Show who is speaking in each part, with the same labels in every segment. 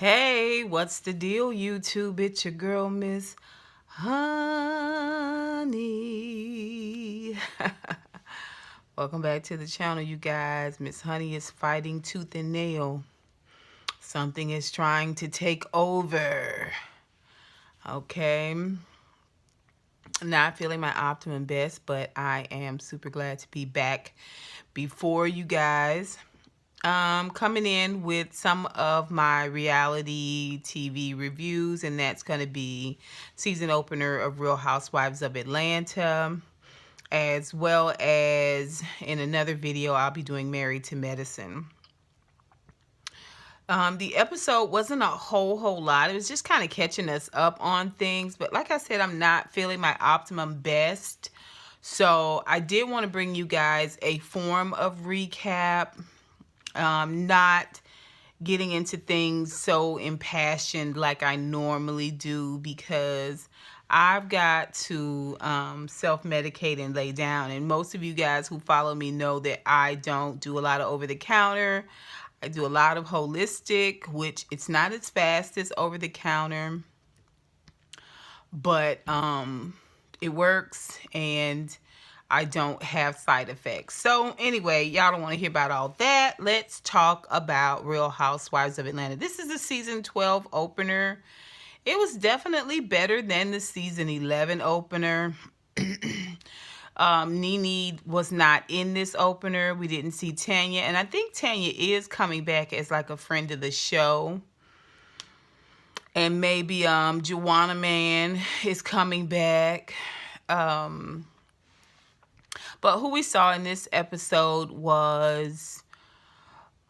Speaker 1: Hey, what's the deal, YouTube? It's your girl, Miss Honey. Welcome back to the channel, you guys. Miss Honey is fighting tooth and nail. Something is trying to take over. Okay. Not feeling my optimum best, but I am super glad to be back before you guys. Coming in with some of my reality TV reviews, and that's going to be season opener of Real Housewives of Atlanta, as well as in another video I'll be doing Married to Medicine. The episode wasn't a whole lot. It was just kind of catching us up on things, but like I said, I'm not feeling my optimum best. So I did want to bring you guys a form of recap. Not getting into things so impassioned like I normally do, because I've got to self-medicate and lay down. And most of you guys who follow me know that I don't do a lot of over-the-counter. I do a lot of holistic, which it's not as fast as over-the-counter, but it works, and I don't have side effects. So anyway, y'all don't want to hear about all that. Let's talk about Real Housewives of Atlanta. This is the season 12 opener. It was definitely better than the season 11 opener. Nene was not in this opener. We didn't see Tanya, and I think Tanya is coming back as like a friend of the show. And maybe Juwanna Man is coming back. But who we saw in this episode was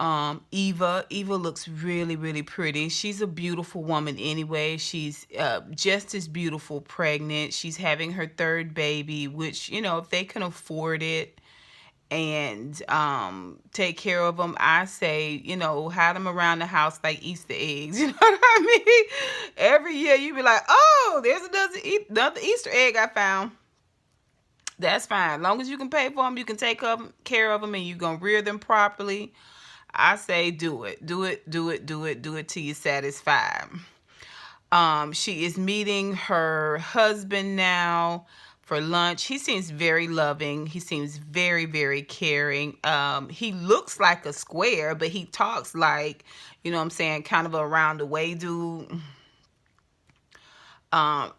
Speaker 1: Eva. Eva looks really pretty. She's a beautiful woman anyway. She's just as beautiful pregnant. She's having her third baby, which, you know, if they can afford it and take care of them, I say, you know, hide them around the house like Easter eggs. You know what I mean? Every year you be like, oh, there's another Easter egg I found. That's fine. As long as you can pay for them, you can take care of them, and you're going to rear them properly. I say do it. Do it till you're satisfied. She is meeting her husband now for lunch. He seems very loving. He seems very caring. He looks like a square, but he talks like, you know what I'm saying, kind of a around the way dude.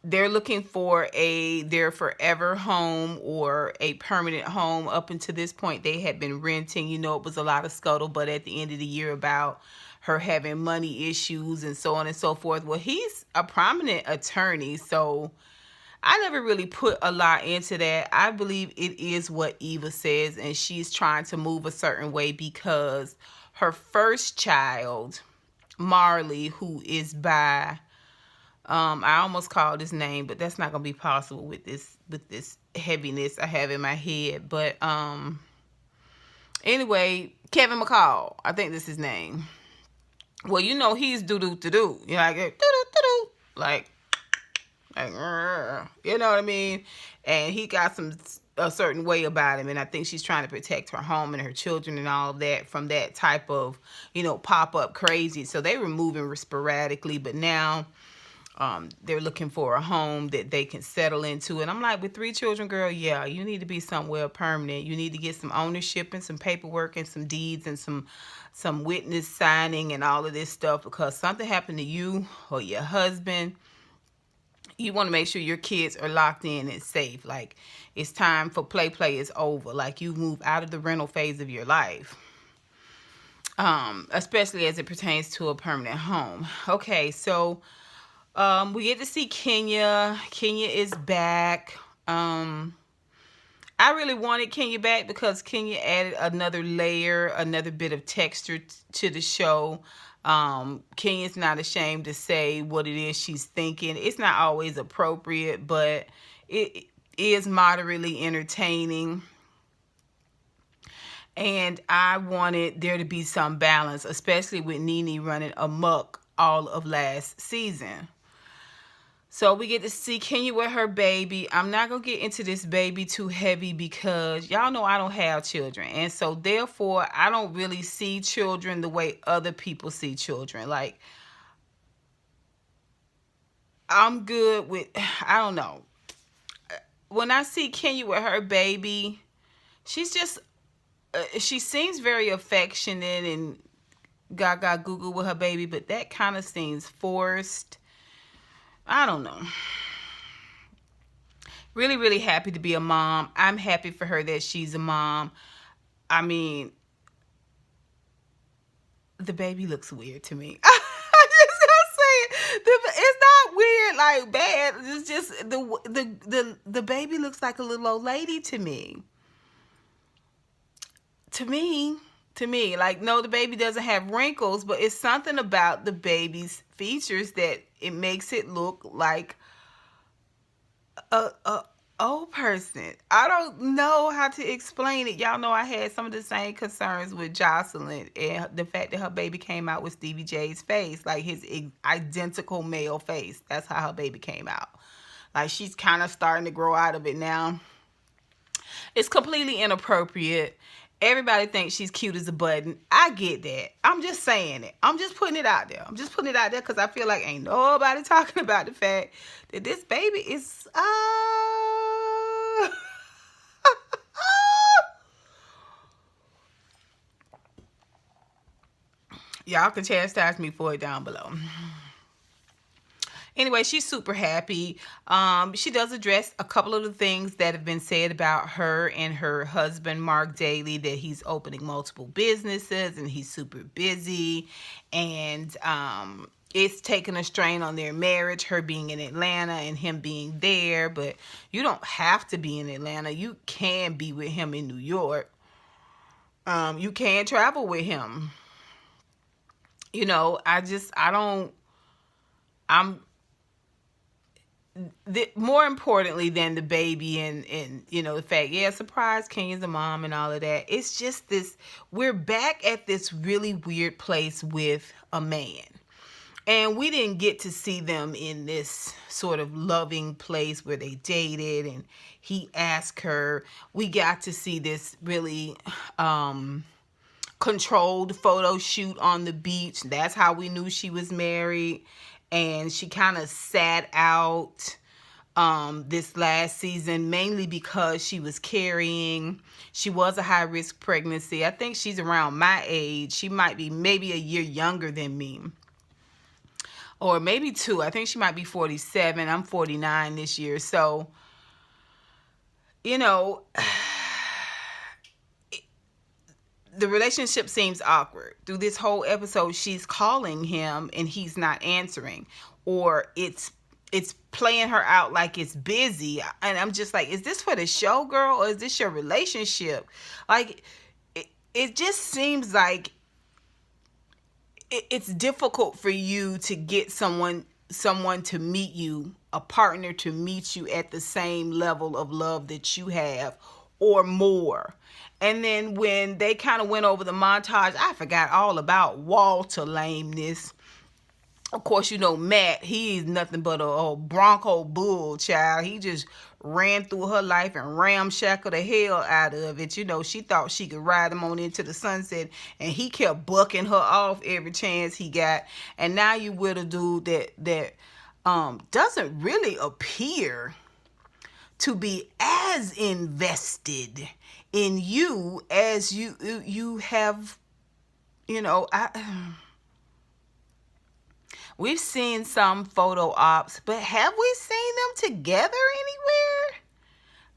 Speaker 1: They're looking for their forever home or a permanent home. Up until this point, they had been renting. You know, it was a lot of scuttlebutt at the end of the year about her having money issues and so on and so forth. Well, he's a prominent attorney, so I never really put a lot into that. I believe it is what Eva says, and she's trying to move a certain way because her first child, Marley, who is by... I almost called his name, but that's not gonna be possible with this heaviness I have in my head. But anyway, Kevin McCall, I think this is his name. Well, you know, he's do-do-do-do. You know, like do-do-do-do, like you know what I mean? And he got a certain way about him, and I think she's trying to protect her home and her children and all of that from that type of, you know, pop-up crazy. So they were moving sporadically, but now they're looking for a home that they can settle into. And I'm like, with 3 children, girl, yeah, you need to be somewhere permanent. You need to get some ownership and some paperwork and some deeds and some witness signing and all of this stuff, because something happened to you or your husband. You want to make sure your kids are locked in and safe. Like, it's time for play is over. Like, you move out of the rental phase of your life. Especially as it pertains to a permanent home. Okay, so we get to see Kenya. Kenya is back. I really wanted Kenya back because Kenya added another layer, another bit of texture to the show. Kenya's not ashamed to say what it is she's thinking. It's not always appropriate, but it is moderately entertaining. And I wanted there to be some balance, especially with Nene running amok all of last season. So we get to see Kenya with her baby. I'm not going to get into this baby too heavy because y'all know I don't have children. And so therefore, I don't really see children the way other people see children. Like, I'm good with, I don't know. When I see Kenya with her baby, she's just, she seems very affectionate and gaga goo goo with her baby, but that kind of seems forced. I don't know. Really, really happy to be a mom. I'm happy for her that she's a mom. I mean, the baby looks weird to me. I'm just gonna say it. It's not weird like bad. It's just the baby looks like a little old lady to me. To me, to me, like, no, the baby doesn't have wrinkles, but it's something about the baby's features that it makes it look like a old person. I don't know how to explain it. Y'all know I had some of the same concerns with Jocelyn and the fact that her baby came out with Stevie J's face, like his identical male face. That's how her baby came out. Like, she's kind of starting to grow out of it now. It's completely inappropriate. Everybody thinks she's cute as a button. I get that. I'm just saying it. I'm just putting it out there. I'm just putting it out there because I feel like ain't nobody talking about the fact that this baby is y'all can chastise me for it down below. Anyway, she's super happy. She does address a couple of the things that have been said about her and her husband, Mark Daly, that he's opening multiple businesses and he's super busy. And it's taking a strain on their marriage, her being in Atlanta and him being there. But you don't have to be in Atlanta. You can be with him in New York. You can travel with him. You know, more importantly than the baby and you know, the fact, yeah, surprise, Kenya's a mom and all of that. It's just this, we're back at this really weird place with a man. And we didn't get to see them in this sort of loving place where they dated and he asked her. We got to see this really controlled photo shoot on the beach. That's how we knew she was married. And she kind of sat out this last season, mainly because she was carrying. She was a high-risk pregnancy. I think she's around my age. She might be maybe a year younger than me. Or maybe two. I think she might be 47. I'm 49 this year. So, you know, the relationship seems awkward. Through this whole episode, she's calling him and he's not answering. Or it's playing her out like it's busy. And I'm just like, is this for the show, girl? Or is this your relationship? Like, it just seems like it's difficult for you to get someone to meet you, a partner to meet you at the same level of love that you have or more. And then when they kind of went over the montage, I forgot all about Walter lameness. Of course, you know, Matt, he's nothing but a old Bronco bull child. He just ran through her life and ramshackled the hell out of it. You know, she thought she could ride him on into the sunset, and he kept bucking her off every chance he got. And now you with a dude that doesn't really appear to be as invested in you as you have, you know, we've seen some photo ops, but have we seen them together anywhere?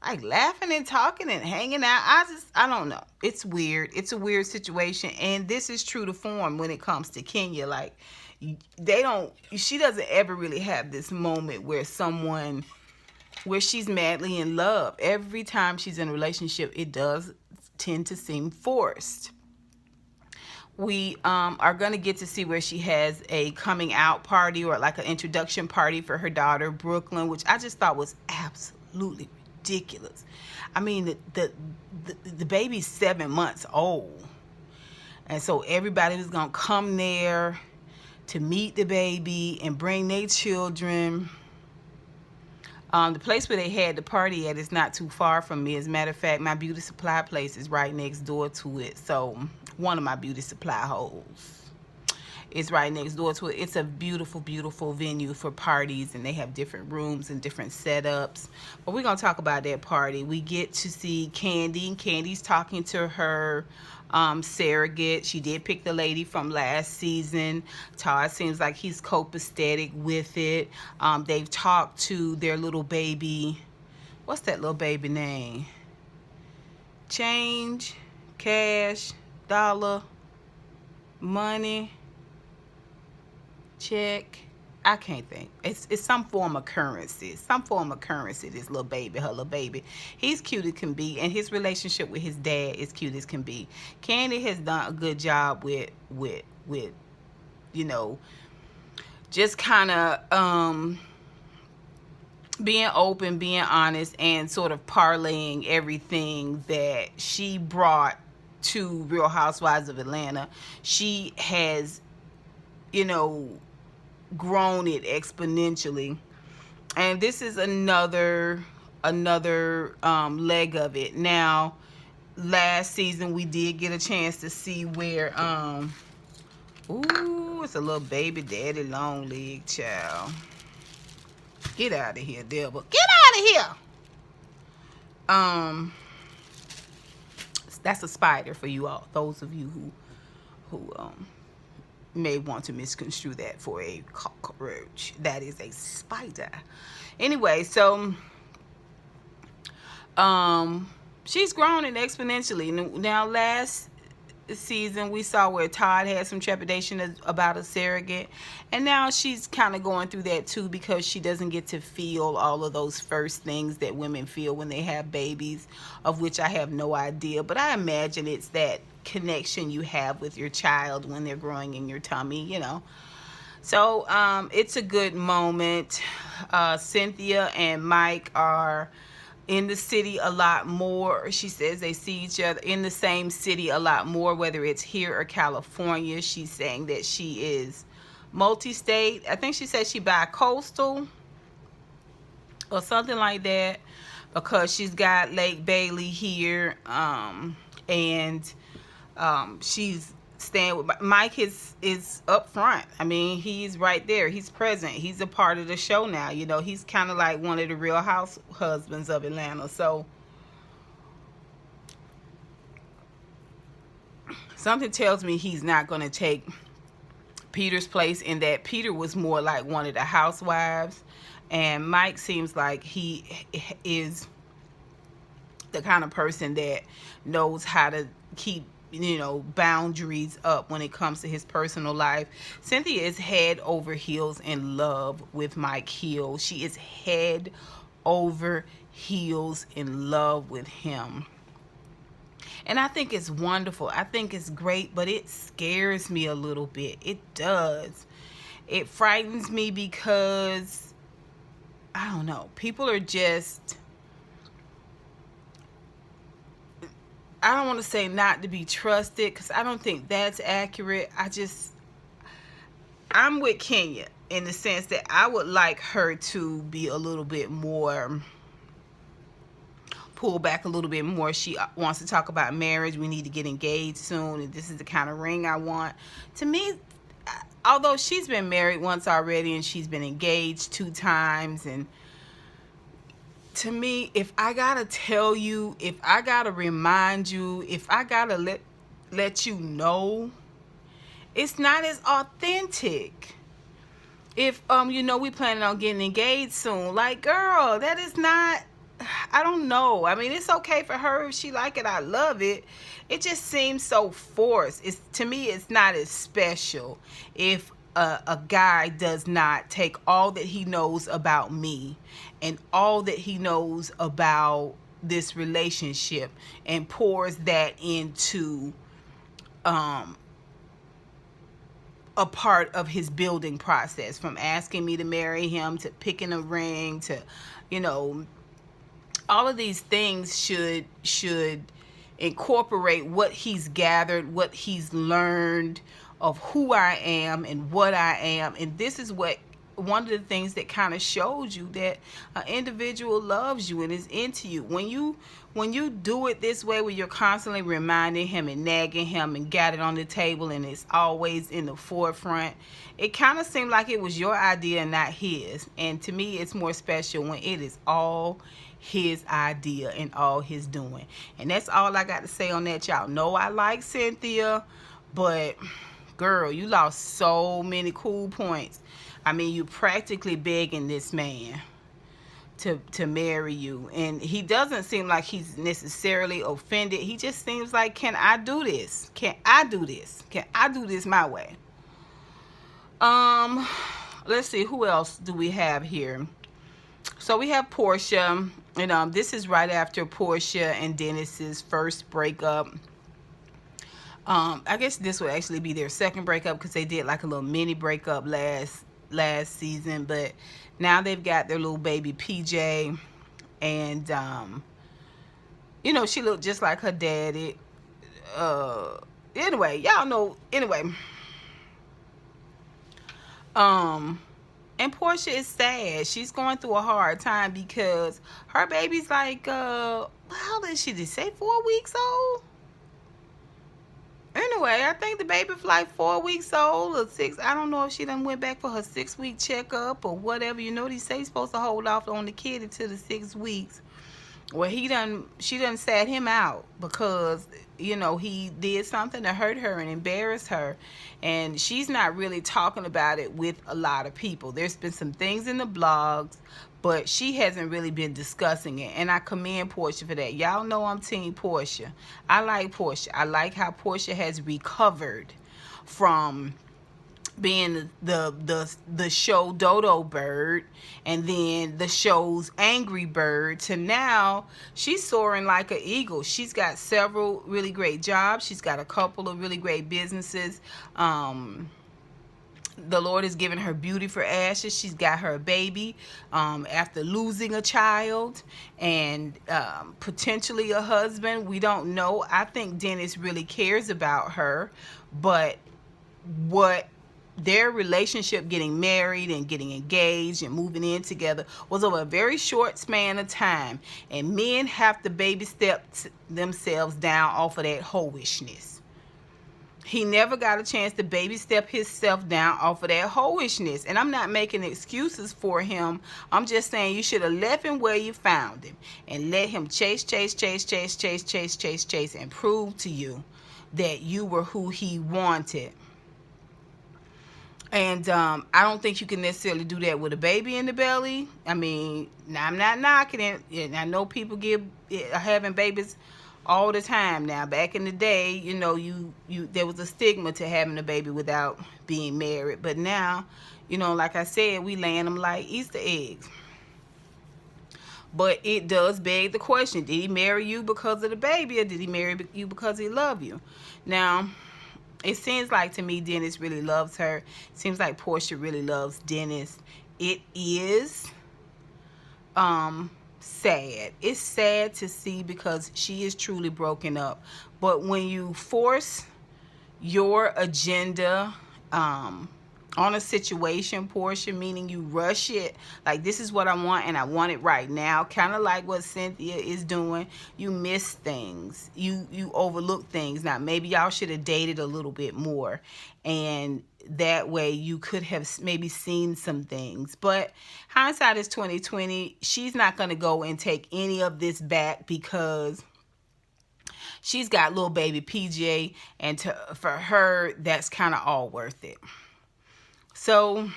Speaker 1: Like laughing and talking and hanging out. I don't know. It's weird. It's a weird situation. And this is true to form when it comes to Kenya. Like, she doesn't ever really have this moment where she's madly in love. Every time she's in a relationship, it does tend to seem forced. We are going to get to see where she has a coming out party or like an introduction party for her daughter, Brooklyn, which I just thought was absolutely ridiculous. I mean, the baby's 7 months old. And so everybody was going to come there to meet the baby and bring their children. The place where they had the party at is not too far from me. As a matter of fact, my beauty supply place is right next door to it. So one of my beauty supply holes. is right next door to it. It's a beautiful, beautiful venue for parties, and they have different rooms and different setups. But we're going to talk about that party. We get to see Kandi. Candy's talking to her surrogate. She did pick the lady from last season. Todd seems like he's copacetic with it. They've talked to their little baby. What's that little baby name? Change, cash, dollar, money, check. I can't think. It's some form of currency. Some form of currency. This little baby, her little baby. He's cute as can be, and his relationship with his dad is cute as can be. Kandi has done a good job with you know, just kind of being open, being honest, and sort of parlaying everything that she brought to Real Housewives of Atlanta. She has, you know, grown it exponentially, and this is another leg of it. Now, last season we did get a chance to see where ooh, it's a little baby daddy long leg child. Get out of here, devil. Get out of here. That's a spider for you all. Those of you who may want to misconstrue that for a cockroach. That is a spider. Anyway, so she's grown it exponentially. Now, last season we saw where Todd had some trepidation about a surrogate, and now she's kind of going through that too, because she doesn't get to feel all of those first things that women feel when they have babies, of which I have no idea, but I imagine it's that connection you have with your child when they're growing in your tummy, you know. So it's a good moment. Cynthia and Mike are in the city a lot more. She says they see each other in the same city a lot more, whether it's here or California. She's saying that she is multi-state. I think she said she bi-coastal or something like that, because she's got Lake Bailey here, and she's staying with Mike. Is up front. I mean, he's right there. He's present. He's a part of the show now. You know, he's kind of like one of the Real House husbands of Atlanta. So something tells me he's not going to take Peter's place, in that Peter was more like one of the housewives, and Mike seems like he is the kind of person that knows how to keep, you know, boundaries up when it comes to his personal life. Cynthia is head over heels in love with Mike Hill. She is head over heels in love with him. And I think it's wonderful. I think it's great, but it scares me a little bit. It does. It frightens me because, I don't know, people are just, I don't want to say not to be trusted, because I don't think that's accurate. I'm with Kenya in the sense that I would like her to be a little bit more, pull back a little bit more. She wants to talk about marriage. We need to get engaged soon, and this is the kind of ring I want. To me, although she's been married once already and she's been engaged 2 times, and to me, if I gotta tell you, if I gotta remind you, if I gotta let you know, it's not as authentic. If you know, we planning on getting engaged soon, like, girl, that is not, I don't know. I mean, it's okay for her if she like it. I love it. It just seems so forced. To me, it's not as special if a guy does not take all that he knows about me and all that he knows about this relationship and pours that into a part of his building process, from asking me to marry him to picking a ring to, you know, all of these things should incorporate what he's gathered, what he's learned of who I am and what I am. And this is what one of the things that kind of showed you that an individual loves you and is into you. When you do it this way, where you're constantly reminding him and nagging him and got it on the table and it's always in the forefront, it kind of seemed like it was your idea and not his. And to me, it's more special when it is all his idea and all his doing. And that's all I got to say on that. Y'all know I like Cynthia, but girl, you lost so many cool points. I mean, you practically begging this man to marry you, and he doesn't seem like he's necessarily offended. He just seems like, can I do this? Can I do this? Can I do this my way? Um, let's see, who else do we have here? So we have Porsha, and this is right after Porsha and Dennis's first breakup. I guess this would actually be their second breakup, because they did like a little mini breakup last season, but now they've got their little baby PJ, and she looked just like her daddy. Anyway, y'all know. Anyway, and Porsha is sad. She's going through a hard time because her baby's like, how old is she? Did they say 4 weeks old? Anyway, I think the baby's like 4 weeks old or 6. I don't know if she done went back for her 6-week checkup or whatever. They say you're supposed to hold off on the kid until the 6 weeks. Well, she done sat him out because, he did something to hurt her and embarrass her. And she's not really talking about it with a lot of people. There's been some things in the blogs, but she hasn't really been discussing it. And I commend Porsha for that. Y'all know I'm team Porsha. I like Porsha. I like how Porsha has recovered from being the show Dodo Bird, and then the show's Angry Bird, to now she's soaring like an eagle. She's got several really great jobs. She's got a couple of really great businesses. The Lord has given her beauty for ashes. She's got her baby after losing a child and potentially a husband. We don't know. I think Dennis really cares about her, but what their relationship, getting married and getting engaged and moving in together, was over a very short span of time. And men have to baby step themselves down off of that hoishness. He never got a chance to baby step himself down off of that hoishness. And I'm not making excuses for him. I'm just saying you should have left him where you found him and let him chase, and prove to you that you were who he wanted. And I don't think you can necessarily do that with a baby in the belly. I mean, I'm not knocking it. And I know people having babies all the time now. Back in the day, there was a stigma to having a baby without being married. But now, like I said, we laying them like Easter eggs. But it does beg the question, did he marry you because of the baby, or did he marry you because he loved you? Now, it seems like to me Dennis really loves her. It seems like Porsha really loves Dennis. It is sad. It's sad to see because she is truly broken up. But when you force your agenda on a situation, Porsha, meaning you rush it, like this is what I want and I want it right now, kind of like what Cynthia is doing. You miss things, you overlook things. Now maybe y'all should have dated a little bit more, and that way you could have maybe seen some things. But hindsight is 2020. She's not going to go and take any of this back because she's got little baby PJ, and for her that's kind of all worth it. So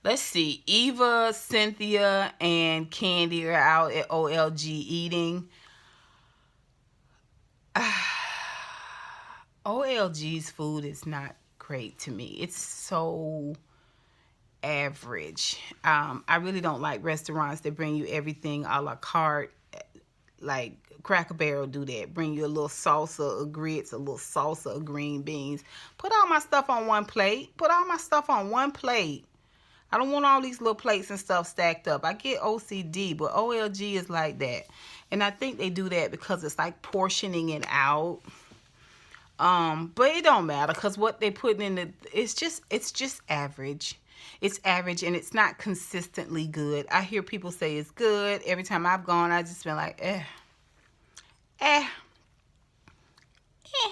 Speaker 1: let's see. Eva, Cynthia, and Kandi are out at OLG eating. OLG's food is not great to me. It's so average. I really don't like restaurants that bring you everything a la carte. Like Cracker Barrel do that. Bring you a little salsa of grits, a little salsa of green beans. Put all my stuff on one plate. Put all my stuff on one plate. I don't want all these little plates and stuff stacked up. I get OCD, but OLG is like that. And I think they do that because it's like portioning it out. But it don't matter because what they putting in it's just average. It's average, and it's not consistently good. I hear people say it's good. Every time I've gone, I just been like, eh, eh, eh.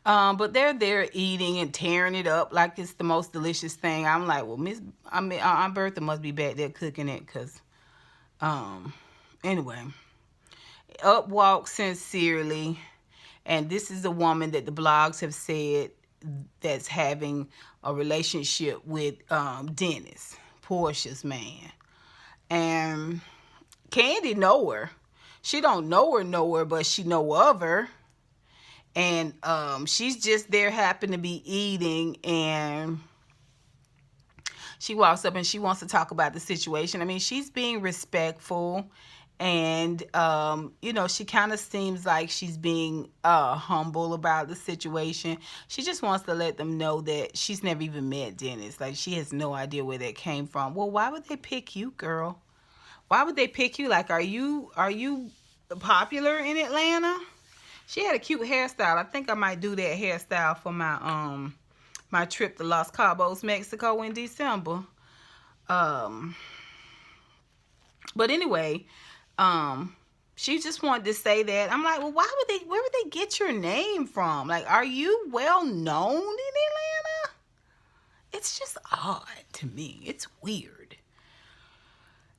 Speaker 1: But they're there eating and tearing it up like it's the most delicious thing. I'm like, well, Aunt Bertha must be back there cooking it, cause, anyway, up walk Sincerely, and this is a woman that the blogs have said that's having a relationship with Dennis, Porsha's man, and Kandi know her. She don't know her, but she know of her. And she's just there, happen to be eating, and she walks up and she wants to talk about the situation. I mean, she's being respectful, and she kind of seems like she's being humble about the situation. She just wants to let them know that she's never even met Dennis. Like, she has no idea where that came from. Well, why would they pick you, girl? Why would they pick you? Like, are you popular in Atlanta? She had a cute hairstyle. I think I might do that hairstyle for my trip to Los Cabos, Mexico in December. But anyway, she just wanted to say that. I'm like, well, where would they get your name from? Like, are you well known in Atlanta? It's just odd to me. It's weird.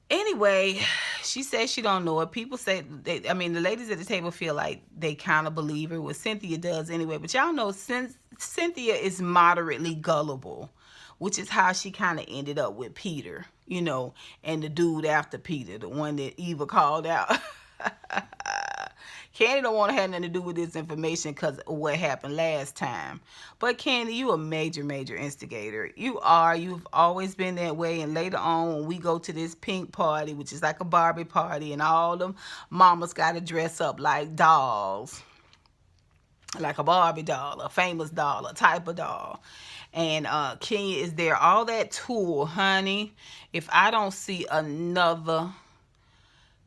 Speaker 1: Anyway, she says she don't know it. People say, the ladies at the table feel like they kind of believe her. Well, Cynthia does anyway. But y'all know Cynthia is moderately gullible, which is how she kind of ended up with Peter, and the dude after Peter, the one that Eva called out. Kandi don't want to have nothing to do with this information because of what happened last time. But Kandi, you a major, major instigator. You are. You've always been that way. And later on, when we go to this pink party, which is like a Barbie party, and all them mamas got to dress up like dolls, like a Barbie doll, a famous doll, a type of doll. And Kenya is there. All that tulle, honey. If I don't see another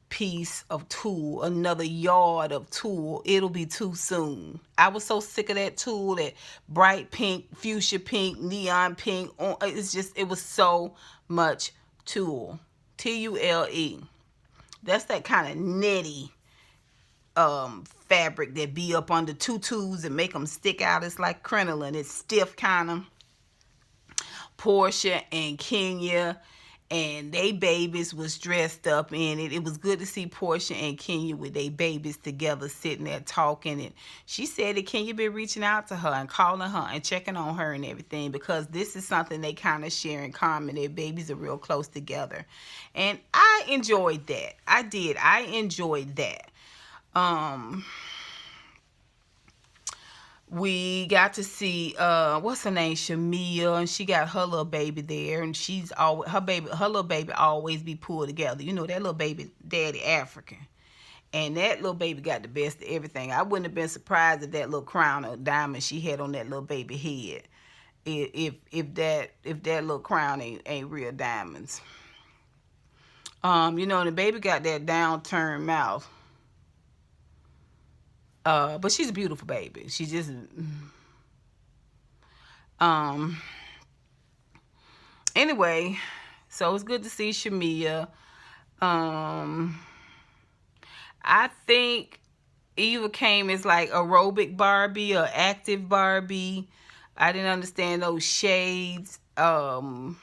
Speaker 1: piece of tulle, another yard of tulle, it'll be too soon. I was so sick of that tulle, that bright pink, fuchsia pink, neon pink. It was so much tulle. Tulle. That's that kind of netty fabric that be up under tutus and make them stick out. It's like crinoline. It's stiff kind of. Porsha and Kenya and they babies was dressed up in it. It was good to see Porsha and Kenya with their babies together sitting there talking. And she said that Kenya been reaching out to her and calling her and checking on her and everything, because this is something they kind of share in common. Their babies are real close together. And I enjoyed that. I did. I enjoyed that. We got to see what's her name, Shamia, and she got her little baby there, and she's always her little baby always be pulled together. You know, that little baby daddy African, and that little baby got the best of everything. I wouldn't have been surprised if that little crown of diamonds she had on that little baby head, if that little crown ain't real diamonds. The baby got that downturned mouth. But she's a beautiful baby. She just, anyway, so it's good to see Shamia. I think Eva came as like aerobic Barbie or active Barbie. I didn't understand those shades. What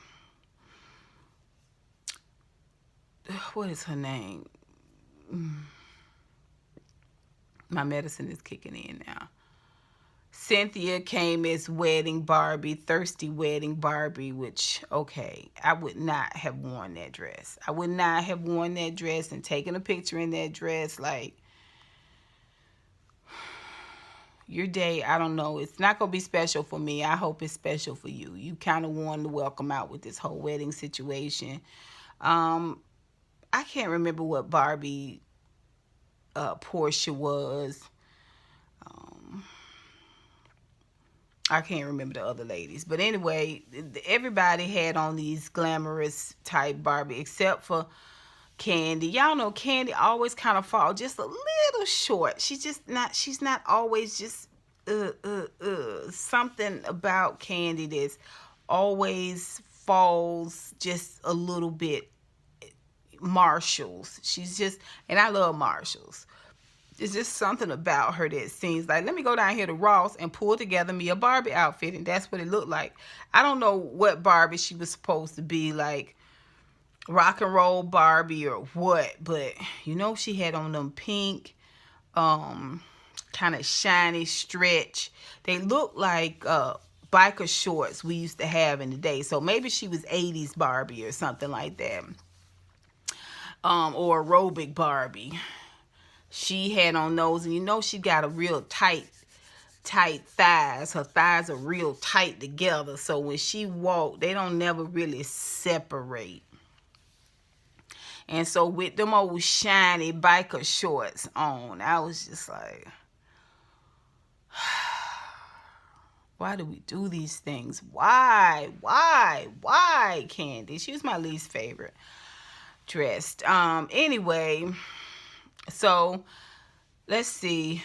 Speaker 1: is her name? My medicine is kicking in now. Cynthia came as wedding Barbie, thirsty wedding Barbie, which, okay, I would not have worn that dress. I would not have worn that dress and taken a picture in that dress. Like, your day, I don't know. It's not going to be special for me. I hope it's special for you. You kind of wanted to welcome out with this whole wedding situation. I can't remember what Barbie Porsha was. I can't remember the other ladies, but anyway, everybody had on these glamorous type Barbie except for Kandi. Y'all know Kandi always kind of fall just a little short. She's not always just something about Kandi that's always falls just a little bit. Marshalls. She's just, and I love Marshalls. It's just something about her that seems like, let me go down here to Ross and pull together me a Barbie outfit. And that's what it looked like. I don't know what Barbie she was supposed to be, like rock and roll Barbie or what. But, you know, she had on them pink, kind of shiny stretch. They look like biker shorts we used to have in the day. So maybe she was 80s Barbie or something like that. Or aerobic Barbie. She had on those, and you know she got a real tight thighs. Her thighs are real tight together. So when she walked, they don't never really separate. And so with them old shiny biker shorts on, I was just like, why do we do these things? Why, Kandi? She was my least favorite dressed. Anyway, so let's see.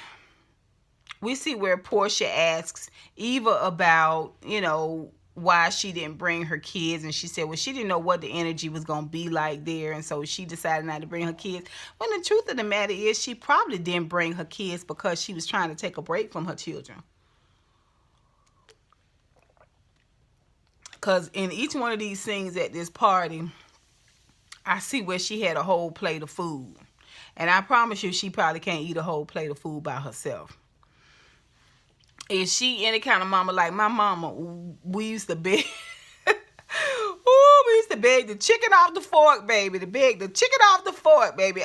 Speaker 1: We see where Porsha asks Eva about, you know, why she didn't bring her kids. And she said, well, she didn't know what the energy was going to be like there. And so she decided not to bring her kids. When the truth of the matter is, she probably didn't bring her kids because she was trying to take a break from her children. Because in each one of these scenes at this party, I see where she had a whole plate of food. And I promise you, she probably can't eat a whole plate of food by herself. Is she any kind of mama like my mama? We used to beg. Ooh, we used to beg the chicken off the fork, baby. To beg the chicken off the fork, baby.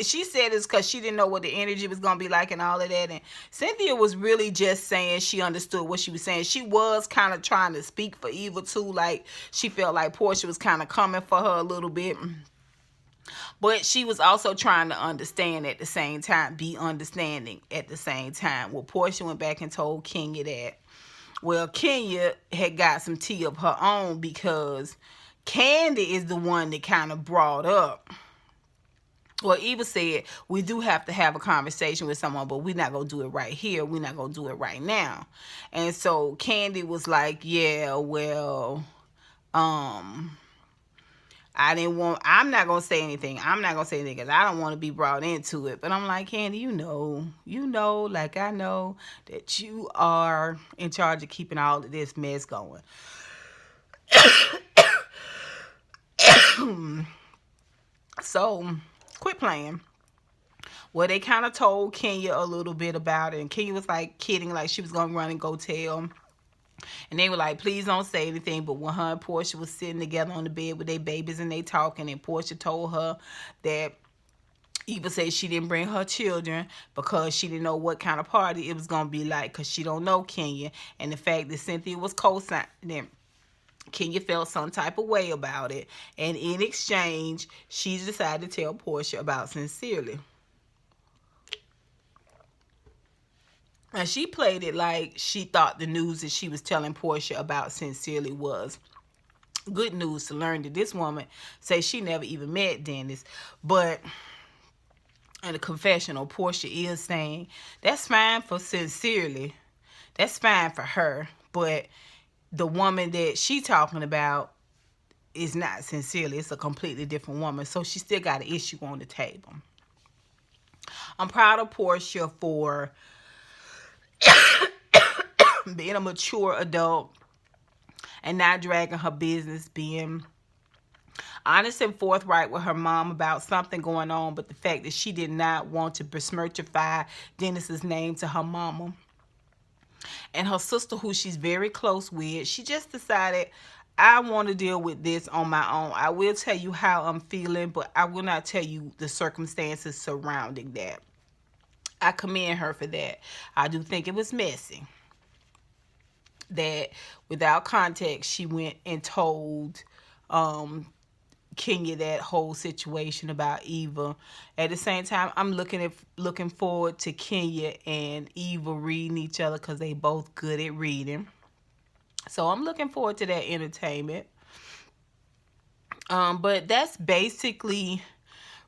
Speaker 1: She said it's because she didn't know what the energy was going to be like and all of that. And Cynthia was really just saying she understood what she was saying. She was kind of trying to speak for Eva, too. Like, she felt like Porsha was kind of coming for her a little bit. But she was also trying to understand at the same time, be understanding at the same time. Well, Porsha went back and told Kenya that, well, Kenya had got some tea of her own because Kandi is the one that kind of brought up. Well, Eva said, we do have to have a conversation with someone, but we're not going to do it right here. We're not going to do it right now. And so Kandi was like, yeah, well, I'm not going to say anything. I'm not going to say anything because I don't want to be brought into it. But I'm like, Kandi, you know, like I know that you are in charge of keeping all of this mess going. So, quit playing. Well, they kind of told Kenya a little bit about it. And Kenya was like kidding, like she was going to run and go tell. And they were like, please don't say anything. But when her and Porsha was sitting together on the bed with their babies and they talking, and Porsha told her that Eva said she didn't bring her children because she didn't know what kind of party it was going to be like because she don't know Kenya. And the fact that Cynthia was co-signing, Kenya felt some type of way about it. And in exchange, she decided to tell Porsha about Sincerely. And she played it like she thought the news that she was telling Porsha about Sincerely was good news to learn that this woman says she never even met Dennis. But in a confessional, Porsha is saying that's fine for Sincerely. That's fine for her. But the woman that she talking about is not Sincerely. It's a completely different woman. So she still got an issue on the table. I'm proud of Porsha for being a mature adult and not dragging her business, being honest and forthright with her mom about something going on, but the fact that she did not want to besmirchify Dennis's name to her mama. And her sister, who she's very close with, she just decided, I want to deal with this on my own. I will tell you how I'm feeling, but I will not tell you the circumstances surrounding that. I commend her for that. I do think it was messy that without context, she went and told Kenya that whole situation about Eva. At the same time, I'm looking forward to Kenya and Eva reading each other because they both good at reading. So I'm looking forward to that entertainment. But that's basically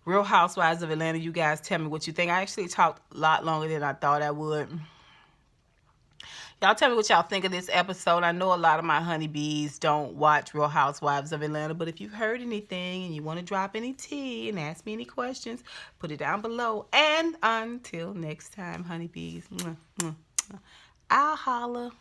Speaker 1: Real Housewives of Atlanta. You guys tell me what you think. I actually talked a lot longer than I thought I would. Y'all tell me what y'all think of this episode. I know a lot of my honeybees don't watch Real Housewives of Atlanta, but if you've heard anything and you want to drop any tea and ask me any questions, put it down below. And until next time, honeybees, I'll holla.